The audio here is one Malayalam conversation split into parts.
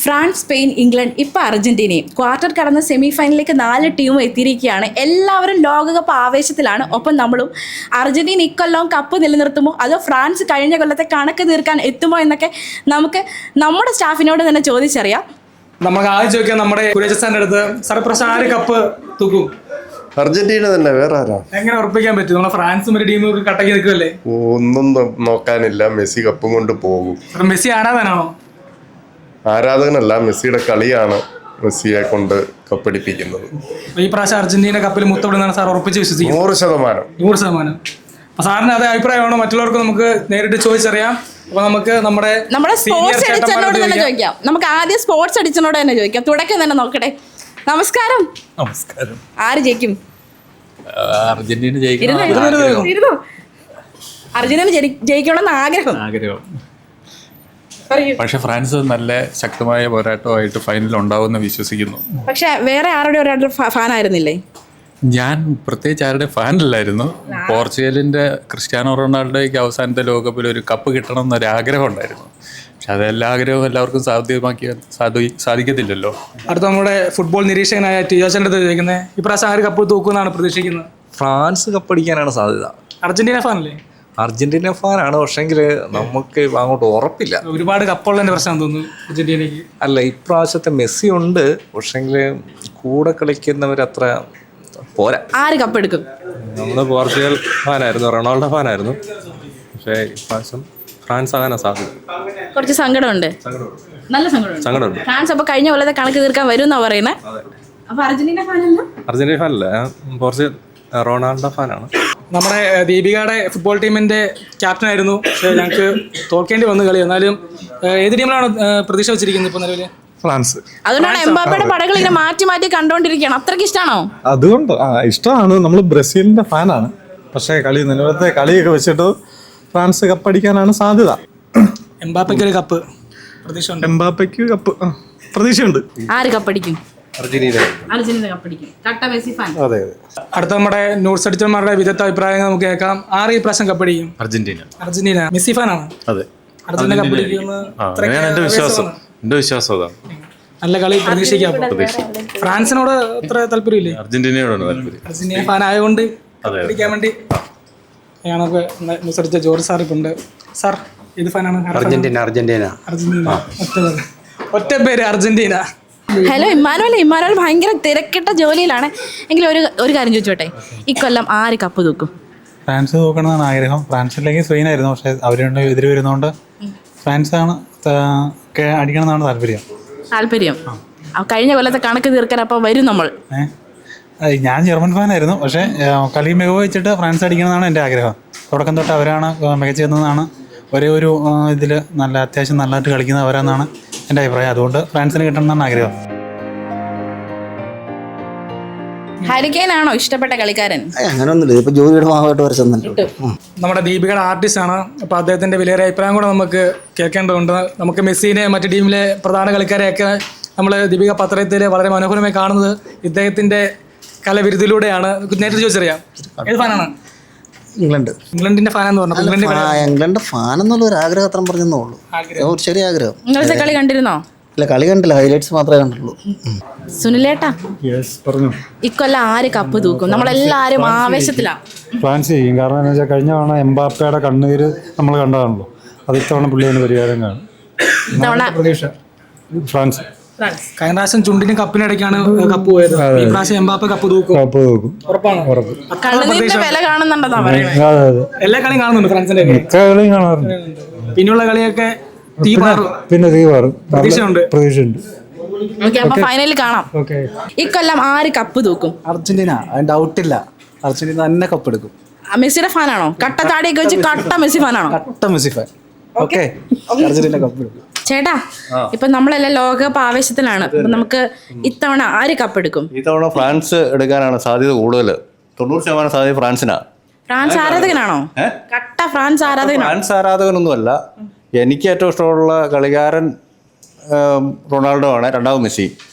ഫ്രാൻസ്, സ്പെയിൻ, ഇംഗ്ലണ്ട്, ഇപ്പോൾ അർജന്റീനയും ക്വാർട്ടർ കടന്ന് സെമി ഫൈനലിലേക്ക് 4 ടീമും എത്തിയിരിക്കുകയാണ്. എല്ലാവരും ലോകകപ്പ് ആവേശത്തിലാണ്. ഒപ്പം നമ്മളും. അർജന്റീന ഇക്കൊല്ലം കപ്പ് നിലനിർത്തുമോ അതോ ഫ്രാൻസ് കഴിഞ്ഞ കൊല്ലത്തെ കണക്ക് തീർക്കാൻ എത്തുമോ എന്നൊക്കെ നമുക്ക് നമ്മുടെ സ്റ്റാഫിനോട് തന്നെ ചോദിച്ചറിയാം. നമുക്ക് ആദ്യം ചോദിക്കാം നമ്മുടെ കുരേജസാന്റെ അടുത്ത്. സാർ പ്രശ്നം ആര് കപ്പ് തൂക്കും? അർജന്റീന തന്നെ, വേറെ ആരാ? എങ്ങനെ ഉറപ്പിക്കാൻ പറ്റും? നമ്മളെ ഫ്രാൻസും ഒരു ടീമും കട്ടക്ക് നിൽക്കുമല്ലേ? ഒന്നും നോക്കാനില്ല, മെസ്സി കപ്പും കൊണ്ട് പോകും. മെസ്സി ആരാധനാണോ? ആരാധകനല്ല, മെസ്സിയുടെ കളിയാണ് മെസ്സിയെ കൊണ്ട് കപ്പടിപ്പിക്കുന്നത്. ഈ പ്രാവശ്യം അർജന്റീന കപ്പിൽ മുത്തപ്പെടുന്നതാണ് സാർ ഉറപ്പിച്ച് വിശ്വസിക്കും? 100%. 100%. അപ്പൊ സാറിന് അതേ അഭിപ്രായമാണോ? മറ്റുള്ളവർക്ക് നമുക്ക് നേരിട്ട് ചോദിച്ചറിയാം. അപ്പൊ നമുക്ക് നമ്മുടെ സ്പോർട്സ് എഡിറ്ററിനോട് തന്നെ ചോദിക്കാം. നമുക്ക് ആദ്യം സ്പോർട്സ് എഡിറ്ററിനോട് തന്നെ ചോദിക്കാം. തുടക്കം തന്നെ നോക്കട്ടെ. നമസ്കാരം. നമസ്കാരം. ആര് ജയിക്കും? അർജന്റീന ജയിക്കണം. അർജന്റീന ജയിക്കണമെന്ന് ആഗ്രഹം. പക്ഷെ ഫ്രാൻസ് നല്ല ശക്തമായ പോരാട്ടമായിട്ട് ഫൈനൽ ഉണ്ടാവുമെന്ന് വിശ്വസിക്കുന്നു. പക്ഷെ വേറെ ഒരാളുടെ ഫാൻ ആയിരുന്നില്ലേ? ഞാൻ പ്രത്യേകിച്ച് ആരുടെ ഫാനല്ലായിരുന്നു. പോർച്ചുഗലിന്റെ ക്രിസ്ത്യാനോ റൊണാൾഡോയ്ക്ക് അവസാനത്തെ ലോകകപ്പിൽ ഒരു കപ്പ് കിട്ടണം എന്നൊരാഗ്രഹം ഉണ്ടായിരുന്നു. പക്ഷെ അതെല്ലാ ആഗ്രഹവും എല്ലാവർക്കും സാധിക്കത്തില്ലല്ലോ. അടുത്ത നമ്മുടെ ഫുട്ബോൾ നിരീക്ഷകനായ ടിയോച്ചന്റെ അടുത്ത് ചോദിക്കുന്നത്, ഇപ്രാവശ്യം ആര് കപ്പ് തൂക്കുമെന്നാണ് പ്രതീക്ഷിക്കുന്നത്? ഫ്രാൻസ് കപ്പടിക്കാനാണ് സാധ്യത. അർജന്റീന ഫാനല്ലേ? അർജന്റീന ഫാനാണ്, പക്ഷെങ്കിൽ നമുക്ക് അങ്ങോട്ട് ഉറപ്പില്ല. ഒരുപാട് കപ്പുള്ളതിന്റെ പ്രശ്നം തോന്നുന്നു അർജന്റീനയ്ക്ക്. അല്ല, ഇപ്രാവശ്യത്തെ മെസ്സി ഉണ്ട്, പക്ഷെങ്കിൽ കൂടെ കളിക്കുന്നവരത്ര പോരാ. ആര് കപ്പെടുക്കും? നമ്മൾ പോർച്ചുഗൽ ഫാനായിരുന്നു, റൊണാൾഡോ ഫാനായിരുന്നു. പക്ഷേ ഇപ്രാവശ്യം ഫ്രാൻസ് ആകാനാണ് സാധ്യത. കുറച്ച് സങ്കടമുണ്ട്, നല്ല സങ്കടമുണ്ട്. ഫ്രാൻസ് അപ്പൊ കഴിഞ്ഞ കൊല്ലത്തെ കണക്ക് തീർക്കാൻ വരും എന്നാ പറയുന്നത്. അപ്പൊ അർജന്റീന ഫാനല്ല? അർജന്റീന ഫാനല്ല, പോർച്ചുഗൽ റൊണാൾഡോ ഫാനാണ്. നമ്മുടെ ദീപികയുടെ ഫുട്ബോൾ ടീമിന്റെ ക്യാപ്റ്റൻ ആയിരുന്നു. പക്ഷേ ഞങ്ങൾക്ക് തോൽക്കേണ്ടി വന്നു കളി. എന്നാലും ഏത് ടീമിലാണ് പ്രതീക്ഷ വെച്ചിരിക്കുന്നത് ഇപ്പൊ നിലവില്? ഫ്രാൻസ്. അതുകൊണ്ടാണ് എംബാപ്പയുടെ പടകൾ ഇങ്ങനെ മാറ്റി മാറ്റി കണ്ടോണ്ടിരിക്കുകയാണ്. അത്രയ്ക്ക് ഇഷ്ടമാണോ? അതുകൊണ്ട് ഇഷ്ടമാണ്. നമ്മൾ ബ്രസീലിന്റെ ഫാനാണ്. പക്ഷേ നിലവിലത്തെ കളിയൊക്കെ വെച്ചിട്ട് ഫ്രാൻസ് കപ്പടിക്കാനാണ് സാധ്യത. എംബാപ്പയ്ക്ക് ഒരു കപ്പ് പ്രതീക്ഷയുണ്ട്. എംബാപ്പയ്ക്ക് കപ്പ് പ്രതീക്ഷയുണ്ട്. ആര് കപ്പടിക്കും? അർജന്റീന കപ്പടിക്കും. കട്ട മെസ്സി ഫാൻ. അതെ. അടുത്ത നമ്മുടെ ന്യൂസ് എഡിറ്റർമാരുടെ വിദഗ്ധ അഭിപ്രായങ്ങൾ നമുക്ക് കേൾക്കാം. ആര് ഈ പ്രാവശ്യം കപ്പടിക്കും? അർജന്റീന. മെസ്സി ഫാനാണ്. അതെ, അർജന്റീന കപ്പടിക്കുമെന്ന് എന്റെ വിശ്വാസം അതാണ്. നല്ല കളി പ്രതീക്ഷിക്കാം. ഫ്രാൻസിനോട് അത്ര താല്പര്യമില്ലേ? അർജന്റീനയോടാണ് താല്പര്യം. അർജന്റീന ഫാൻ ആയതുകൊണ്ട് പഠിക്കാൻ വേണ്ടി ഞങ്ങൾക്ക് ന്യൂസ് എഡിറ്റർ ജോർജ് സാർ ഇപ്പം ഉണ്ട്. സാർ ഏത് ഫാനാണ്? അർജന്റീന. ഒറ്റ പേര് അർജന്റീന. ഹലോ ഇമ്മാനുവൽ ഭയങ്കര തിരക്കിട്ട ജോലിയിലാണ്. എങ്കിലും ഒരു കാര്യം ചോദിച്ചോട്ടെ, ഇക്കൊല്ലം ആര് കപ്പ് തൂക്കും? ഫ്രാൻസ് തൂക്കണമെന്നാണ് ആഗ്രഹം. ഫ്രാൻസ് അല്ലെങ്കിൽ സ്പെയിൻ ആയിരുന്നു. പക്ഷേ അവർ എതിര് വരുന്നതുകൊണ്ട് ഫ്രാൻസ് ആണ് അടിക്കണമെന്നാണ് താല്പര്യം. കഴിഞ്ഞ കൊല്ലത്തെ കണക്ക് തീർക്കാൻ അപ്പം വരും നമ്മൾ. ഞാൻ ജർമ്മൻ ഫാനായിരുന്നു. പക്ഷേ കളി മികവ് വെച്ചിട്ട് ഫ്രാൻസ് അടിക്കണമെന്നാണ് എൻ്റെ ആഗ്രഹം. തുടക്കം തൊട്ട് അവരാണ് മികച്ചതെന്നാണ് ഒരു ഇതിൽ അത്യാവശ്യം നല്ലതായിട്ട് കളിക്കുന്നത് അവരാണെന്നാണ് എൻ്റെ അഭിപ്രായം. അതുകൊണ്ട് ഫ്രാൻസിന് കിട്ടണമെന്നാണ് ആഗ്രഹം. ഹാരി കെയ്ൻ ആണോ ഇഷ്ടപ്പെട്ട കളിക്കാരൻ? അങ്ങനെയൊന്നുമില്ല, ഇപ്പൊ ജോലിയുടെ ഭാഗമായിട്ട് വരച്ചെന്നല്ലോ. നമ്മുടെ ദീപികയുടെ ആർട്ടിസ്റ്റ് ആണ്. അപ്പോൾ അദ്ദേഹത്തിന്റെ വിലയേറിയ അഭിപ്രായം കൂടെ നമുക്ക് കേൾക്കേണ്ടതുണ്ട്. നമുക്ക് മെസ്സിനെ മറ്റ് ടീമിലെ പ്രധാന കളിക്കാരെയൊക്കെ നമ്മൾ ദീപിക പത്രത്തിൽ വളരെ മനോഹരമായി കാണുന്നത് ഇദ്ദേഹത്തിന്റെ കലവിരുതിലൂടെയാണ്. നേരിട്ട് ചോദിച്ചറിയാം, ഏത് ഫാനാണ്? ഇംഗ്ലണ്ടിന്റെ ഫാനാന്ന് പറഞ്ഞു. ഇംഗ്ലണ്ട് ഫാൻ എന്നുള്ള ഒരു ആഗ്രഹം അത്ര പറഞ്ഞെന്നേ ഉള്ളൂ. ഒരു ചെറിയ ആഗ്രഹം. ഇന്നലത്തെ കളി കണ്ടിരുന്നോ? ഇല്ല, കളി കണ്ടില്ല, ഹൈലൈറ്റ്സ് മാത്രമേ കണ്ടുള്ളൂ. സുനിലേട്ടാ, ഇക്കൊല്ലം ആര് കപ്പ് തൂക്കും? നമ്മളെല്ലാരും ആവേശത്തിലാണ്. ഫ്രാൻസ് ചെയ്യും. കാരണം എന്താ വെച്ചാൽ കഴിഞ്ഞ തവണ എംബാപ്പയുടെ കണ്ണുനീര് നമ്മൾ കണ്ടതാണല്ലോ. അത് ഇത്തവണ പുള്ളിയാണ് പരിഹാരം കാണും. പ്രതീക്ഷ ഫ്രാൻസ്. കഴിഞ്ഞ പ്രാവശ്യം ചുണ്ടിനും കപ്പിനിടയ്ക്കാണ് കപ്പ് പോയത്. ഈ പ്രാവശ്യം എംബാപ്പ കപ്പ് തൂക്കും. ഉറപ്പാണ്. വില കാണുന്നുണ്ടെന്നാ പറയുന്നത്. എല്ലാ കളിയും കാണുന്നുണ്ട് ഫ്രാൻസിന്റെ. പിന്നെയുള്ള കളിയൊക്കെ തീ മാറും. പ്രതീക്ഷയുണ്ട്. ഫൈനലിൽ കാണാം. ഇക്കൊല്ലം ആര് കപ്പ് തൂക്കും? അർജന്റീന, അതിന് ഡൗട്ടില്ല. അർജന്റീന തന്നെ കപ്പ് എടുക്കും. മെസ്സിയുടെ ഫാനാണോ? കട്ട താടിയൊക്കെ വെച്ച് കട്ട മെസ്സി ഫാനാണോ? കട്ട Messi fan. Okay, Argentina cup എടുക്കും. ചേട്ടാ, ഇപ്പൊ നമ്മളെല്ലാം ലോകകപ്പ് ആവേശത്തിലാണ്. നമുക്ക് ഇത്തവണ ആര് കപ്പ് എടുക്കും? ഇത്തവണ ഫ്രാൻസ് എടുക്കാനാണ് സാധ്യത കൂടുതൽ. 90% സാധ്യത ഫ്രാൻസിനാണ്. ഫ്രാൻസ് ആരാധകനാണോ? കട്ട ഫ്രാൻസ് ആരാധകനൊന്നുമല്ല. എനിക്ക് ഏറ്റവും ഇഷ്ടമുള്ള കളിക്കാരൻ റൊണാൾഡോ ആണ്. രണ്ടാമത് മെസ്സി,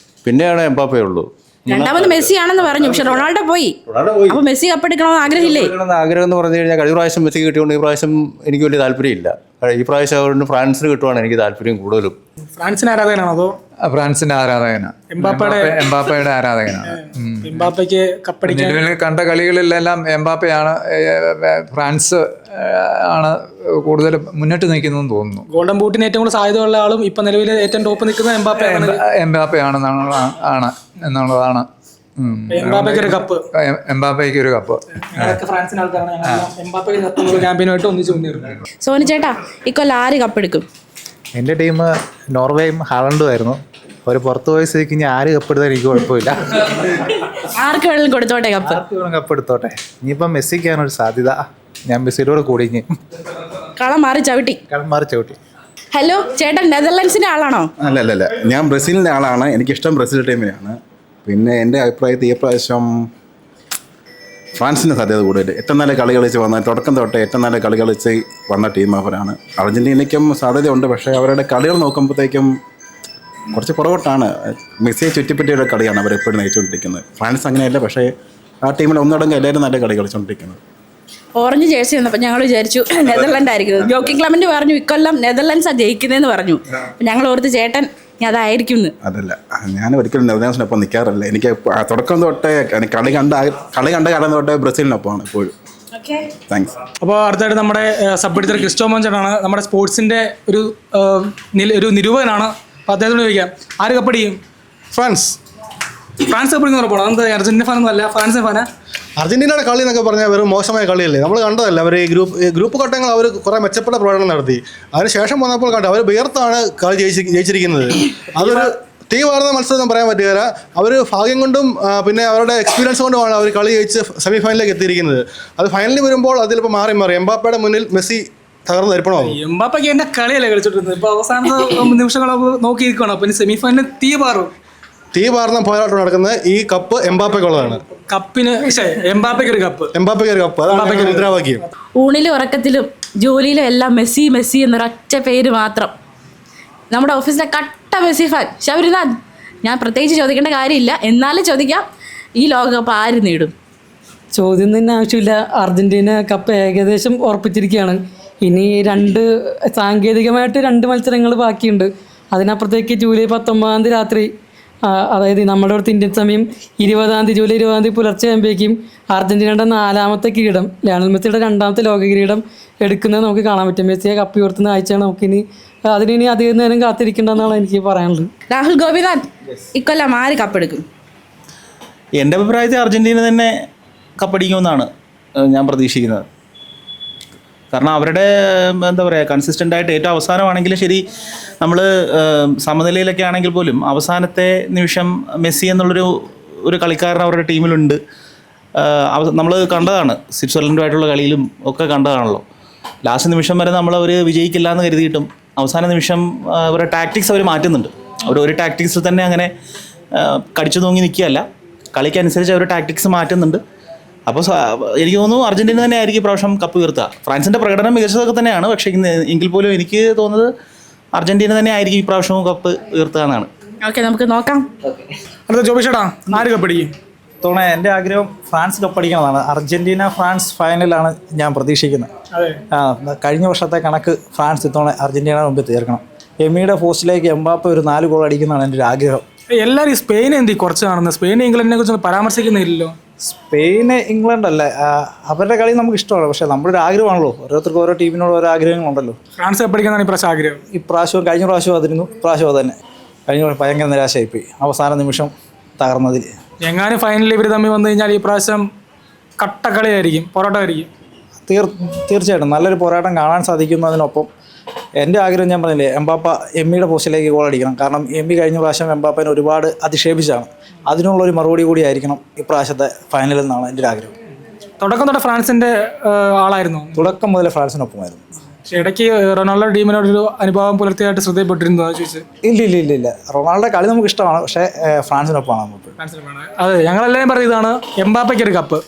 പിന്നെയാണ് എംബാപ്പേ ഉള്ളൂ. രണ്ടാമത് മെസ്സി ആണെന്ന് പറഞ്ഞു. പക്ഷെ റൊണാൾഡോ പോയി. അപ്പൊ മെസ്സി കപ്പെടുക്കണമെന്ന് ആഗ്രഹമില്ലേ? ആഗ്രഹം എന്ന് പറഞ്ഞു കഴിഞ്ഞാൽ കഴിഞ്ഞ പ്രാവശ്യം മെസ്സി കിട്ടിയോണ്ട് ഈ പ്രാവശ്യം എനിക്ക് വലിയ താല്പര്യമില്ല. ഈ പ്രാവശ്യം അതുകൊണ്ട് ഫ്രാൻസിന് കിട്ടുവാണ് എനിക്ക് താല്പര്യം കൂടുതലും. ഫ്രാൻസിന് ആരാധകനാണോ അതോ ഫ്രാൻസിന്റെ ആരാധകനാണ്. എംബാപ്പയുടെ ആരാധകനാണ്. എംബാപ്പയ്ക്ക് കപ്പടിക്കാൻ നിലവിൽ കണ്ട കളികളിലെല്ലാം എംബാപ്പയാണ് ഫ്രാൻസ് ആണ് കൂടുതൽ മുന്നിട്ട് നിൽക്കുന്നതെന്ന് തോന്നുന്നു. ഗോൾഡൻ ബൂട്ടിന് ഏറ്റവും കൂടുതൽ സാധ്യതയുള്ള ആളും ഇപ്പൊ നിലവിൽ ഏറ്റവും ടോപ്പ് നിൽക്കുന്നത് എംബാപ്പയാണെന്നുള്ളതാണ്. എംബാപ്പയ്ക്ക് ഒരു കപ്പ്. എംബാപ്പയ്ക്ക് ഒരു കപ്പ്. ഫ്രാൻസിന് ആൾക്കാരാണ് എംബാപ്പയ്ക്ക് കപ്പ് ക്യാമ്പയിനുമായിട്ട് ഒന്നിച്ച് മുന്നേറുന്നത്. സോനു ചേട്ടാ ഇക്കൊല്ലം ആര് കപ്പെടുക്കും? എൻ്റെ ടീം നോർവേയും ഹാളണ്ടും ആയിരുന്നു. അവർ പുറത്ത് പോയ സ്ഥിതിക്ക് ഇനി ആര് കപ്പെടുത്താൻ എനിക്ക് കുഴപ്പമില്ല. ആർക്ക് വേണമെങ്കിലും കൊടുത്തോട്ടെ കപ്പ്. കപ്പെടുത്തോട്ടെ. ഇനിയിപ്പം മെസ്സിക്കാനൊരു സാധ്യത. ഞാൻ മെസ്സിയോട് കൂടി കളം മാറി ചവിട്ടി. ഹലോ ചേട്ടൻ നെതർലൻഡ്സിന്റെ ആളാണോ? അല്ല, ഞാൻ ബ്രസീലിൻ്റെ ആളാണ്. എനിക്കിഷ്ടം ബ്രസീൽ ടീമിനെയാണ്. പിന്നെ എൻ്റെ അഭിപ്രായത്തിൽ ഈ പ്രാവശ്യം ഫ്രാൻസിന് സാധ്യത കൂടുതൽ. ഏറ്റവും നല്ല കളി കളിച്ച് വന്ന തുടക്കം തൊട്ട് ഏറ്റവും നല്ല കളി കളിച്ച് വന്ന ടീം അവരാണ്. അർജൻറ്റീനയ്ക്കും സാധ്യതയുണ്ട്, പക്ഷേ അവരുടെ കളികൾ നോക്കുമ്പോഴത്തേക്കും കുറച്ച് പുറകോട്ടാണ്. മെസ്സിയെ ചുറ്റിപ്പറ്റിയുള്ള കളിയാണ് അവരെപ്പോഴും നയിച്ചുകൊണ്ടിരിക്കുന്നത്. ഫ്രാൻസ് അങ്ങനെയല്ല, പക്ഷേ ആ ടീമിൽ ഒന്നടങ്കം എല്ലാവരും നല്ല കളി കളിച്ചുകൊണ്ടിരിക്കുന്നത്. ഓറഞ്ച് ജേഴ്സി വന്നപ്പോൾ ഞങ്ങൾ വിചാരിച്ചു നെതർലൻഡ് ആയിരിക്കും. ജോക്കി ക്ലമന്റ് പറഞ്ഞു ഇക്കൊല്ലം നെതർലൻഡ്സാണ് ജയിക്കുന്നതെന്ന് പറഞ്ഞു. ഞങ്ങൾ ഓർത്ത് ചേട്ടൻ അതായിരിക്കും. അതല്ല, ഞാൻ ഒരിക്കലും നെതർലാൻഡ്സിനൊപ്പം നിൽക്കാറില്ല. എനിക്ക് തുടക്കം തൊട്ടേ കളി കണ്ട കാലം തൊട്ടേ ബ്രസീലിനൊപ്പമാണ് എപ്പോഴും. താങ്ക്സ്. അപ്പോൾ അടുത്തായിട്ട് നമ്മുടെ സബ് എഡിറ്റർ ക്രിസ്റ്റോ മോഞ്ചനാണ്. നമ്മുടെ സ്പോർട്സിൻ്റെ ഒരു നിരൂപകനാണ്. അപ്പോൾ അദ്ദേഹത്തോട് ചോദിക്കാം, ആര് കപ്പടിയും? ഫ്രാൻസ് കപ്പടിക്കുന്ന ഉറപ്പാണ്. അത് അർജന്റീന ഫാനൊന്നും അല്ല, ഫ്രാൻസ് ഫാനാ. അർജന്റീനയുടെ കളി എന്നൊക്കെ പറഞ്ഞാൽ വെറും മോശമായ കളിയല്ലേ. നമ്മൾ കണ്ടതല്ല, അവർ ഗ്രൂപ്പ് ഘട്ടങ്ങൾ അവർ കുറേ മെച്ചപ്പെട്ട പ്രകടനം നടത്തി. അതിനുശേഷം വന്നപ്പോൾ കണ്ടു അവർ വിയർത്താണ് കളി ജയിച്ചിരിക്കുന്നത്. അതൊരു തീവാർന്ന മത്സരം പറയാൻ പറ്റുകയില്ല. അവർ ഭാഗ്യം കൊണ്ടും പിന്നെ അവരുടെ എക്സ്പീരിയൻസ് കൊണ്ടുമാണ് അവർ കളി ജയിച്ച് സെമി ഫൈനലിലേക്ക് എത്തിയിരിക്കുന്നത്. അത് ഫൈനലിൽ വരുമ്പോൾ അതിലിപ്പോൾ മാറി എംബാപ്പയുടെ മുന്നിൽ മെസ്സി തകർന്ന് തരിപ്പണമാകും. എംബാപ്പയ്ക്ക് എൻ്റെ കളിയല്ലേ കളിച്ചിട്ടിരുന്നത്. ഇപ്പോൾ അവസാനത്തെ നിമിഷങ്ങളൊക്കെ നോക്കിയിരിക്കുകയാണ്. അപ്പോൾ ഇനി സെമി ഫൈനലിൽ തീ പാറുന്ന പോരാട്ടം നടക്കുന്നത്. ഈ കപ്പ് എംബാപ്പയ്ക്കുള്ളതാണ്. എംബാപ്പയ്ക്ക് ഒരു കപ്പ്. അതാണ് മുദ്രാവാക്യം. ഊണിലും ഉറക്കത്തിലും ജോലിയിലും എല്ലാം മെസ്സി മെസ്സി എന്നൊരൊറ്റ പേര് മാത്രം. നമ്മുടെ ഓഫീസിലെ കട്ട മെസ്സി ഫാൻ ശബരിനാഥ്. ഞാൻ പ്രത്യേകിച്ച് ചോദിക്കേണ്ട കാര്യമില്ല, എന്നാലും ചോദിക്കാം, ഈ ലോകകപ്പ് ആര് നേടും? ചോദ്യം തന്നെ ആവശ്യമില്ല. അർജന്റീന കപ്പ് ഏകദേശം ഉറപ്പിച്ചിരിക്കുകയാണ്. ഇനി സാങ്കേതികമായിട്ട് 2 മത്സരങ്ങൾ ബാക്കിയുണ്ട്. അതിനപ്പുറത്തേക്ക് ജൂലൈ 19 രാത്രി, അതായത് നമ്മുടെ അടുത്ത് ഇന്ത്യൻ സമയം ജൂലൈ 20 പുലർച്ചെ ആകുമ്പോഴേക്കും അർജന്റീനയുടെ 4ാമത്തെ കിരീടം, ലയണൽ മെസ്സിയുടെ 2ാമത്തെ ലോക കിരീടം എടുക്കുന്നത് നമുക്ക് കാണാൻ പറ്റും. മെസ്സിയെ കപ്പ് ഉയർത്തുന്ന കാഴ്ചയാണ് നമുക്കിനി. അതിനി അധികം നേരം കാത്തിരിക്കേണ്ടെന്നാണ് എനിക്ക് പറയാനുള്ളത്. രാഹുൽ ഗോപിനാഥ്, ഇക്കൊല്ലം ആര് കപ്പെടുക്കും? എൻ്റെ അഭിപ്രായത്തിൽ അർജന്റീന തന്നെ കപ്പടിക്കുമെന്നാണ് ഞാൻ പ്രതീക്ഷിക്കുന്നത്. കാരണം അവരുടെ എന്താ പറയുക, കൺസിസ്റ്റൻ്റായിട്ട് ഏറ്റവും അവസാനമാണെങ്കിലും ശരി, നമ്മൾ സമനിലയിലൊക്കെ ആണെങ്കിൽ പോലും അവസാനത്തെ നിമിഷം മെസ്സി എന്നുള്ളൊരു കളിക്കാരൻ അവരുടെ ടീമിലുണ്ട്. നമ്മൾ കണ്ടതാണ്, സ്വിറ്റ്സർലൻഡുമായിട്ടുള്ള കളിയിലും ഒക്കെ കണ്ടതാണല്ലോ. ലാസ്റ്റ് നിമിഷം വരെ അവർ വിജയിക്കില്ല എന്ന് കരുതിയിട്ടും അവസാന നിമിഷം അവരുടെ ടാക്ടിക്സ് അവർ മാറ്റുന്നുണ്ട്. ഒരു ടാക്ടിക്സിൽ തന്നെ അങ്ങനെ കടിച്ചു തൂങ്ങി നിൽക്കുകയല്ല, കളിക്കനുസരിച്ച് അവർ ടാക്ടിക്സ് മാറ്റുന്നുണ്ട്. അപ്പോൾ എനിക്ക് തോന്നുന്നു അർജന്റീന തന്നെ ആയിരിക്കും പ്രാവശ്യം കപ്പ് ഉയർത്തുക. ഫ്രാൻസിൻ്റെ പ്രകടനം മികച്ചതൊക്കെ തന്നെയാണ്, പക്ഷേ എങ്കിൽ പോലും എനിക്ക് തോന്നുന്നത് അർജന്റീന തന്നെ ആയിരിക്കും ഈ പ്രാവശ്യവും കപ്പ് ഉയർത്തുക എന്നാണ്. ഓക്കെ, നമുക്ക് നോക്കാം. അടുത്ത ജോബിഷേട്ടാ, ആര് കപ്പടിക്കും? തോണ എൻ്റെ ആഗ്രഹം ഫ്രാൻസ് കപ്പടിക്കണമെന്നാണ്. അർജന്റീന ഫ്രാൻസ് ഫൈനലാണ് ഞാൻ പ്രതീക്ഷിക്കുന്നത്. കഴിഞ്ഞ വർഷത്തെ കണക്ക് ഫ്രാൻസ് ഇത്തവണ അർജന്റീന മുമ്പിൽ തീർക്കണം. എമ്മിയുടെ പോസ്റ്റിലേക്ക് എംബാപ്പ ഒരു 4 ഗോൾ അടിക്കുന്നതാണ് എൻ്റെ ഒരു ആഗ്രഹം. എല്ലാവരും സ്പെയിൻ കുറച്ച് കാണുന്നത്, സ്പെയിൻ ഇംഗ്ലണ്ടിനെ കുറിച്ച് പരാമർശിക്കുന്നില്ലല്ലോ. സ്പെയിൻ ഇംഗ്ലണ്ട് അല്ല, അവരുടെ കളി നമുക്ക് ഇഷ്ടമാണ്. പക്ഷേ നമ്മുടെ ഒരു ആഗ്രഹമാണല്ലോ, ഓരോരുത്തർക്കും ഓരോ ടീമിനോട് ഓരോ ആഗ്രഹങ്ങളുണ്ടല്ലോ. ഫ്രാൻസ് കപ്പടിക്കുന്നതാണ് ഇപ്രാവശ്യം ആഗ്രഹം. ഇപ്രാവശ്യവും കഴിഞ്ഞ പ്രാവശ്യവും അതിരുന്നു, ഇപ്രാവശ്യം അത് തന്നെ. കഴിഞ്ഞ പ്രാവശ്യം ഭയങ്കര നിരാശയായിപ്പോയി അവസാന നിമിഷം തകർന്നതിൽ. എങ്ങാനും ഫൈനലിൽ ഇവർ തമ്മിൽ വന്നു കഴിഞ്ഞാൽ ഈ പ്രാവശ്യം കട്ടക്കളിയായിരിക്കും, പോരാട്ടമായിരിക്കും. തീർച്ചയായിട്ടും നല്ലൊരു പോരാട്ടം കാണാൻ സാധിക്കുന്നതിനൊപ്പം എൻ്റെ ആഗ്രഹം ഞാൻ പറഞ്ഞില്ലേ, എംബാപ്പ എമ്മിയുടെ പോസ്റ്റിലേക്ക് ഗോൾ അടിക്കണം. കാരണം എമ്മി കഴിഞ്ഞ പ്രാവശ്യം എംബാപ്പനെ ഒരുപാട് അധിക്ഷേപിച്ചാണ്. അതിനുള്ളൊരു മറുപടി കൂടി ആയിരിക്കണം ഇപ്രാവശ്യത്തെ ഫൈനലിൽ നിന്നാണ് എൻ്റെ ഒരു ആഗ്രഹം. തുടക്കം തൊട്ട് ഫ്രാൻസിൻ്റെ ആളായിരുന്നു. തുടക്കം മുതൽ ഫ്രാൻസിനൊപ്പമായിരുന്നു. പക്ഷേ ഇടയ്ക്ക് റൊണാൾഡോ ടീമിനോടൊരു അനുഭവം പുലർത്തിയായിട്ട് ശ്രദ്ധയിൽപ്പെട്ടിരുന്നു ചോദിച്ചത്. ഇല്ല, റൊണാൾഡോ കളി നമുക്ക് ഇഷ്ടമാണ്, പക്ഷേ ഫ്രാൻസിനൊപ്പമാണ് നമുക്ക്. അതെ, ഞങ്ങളെല്ലാവരും പറയുന്നതാണ് എംബാപ്പയ്ക്ക് ഒരു കപ്പ്.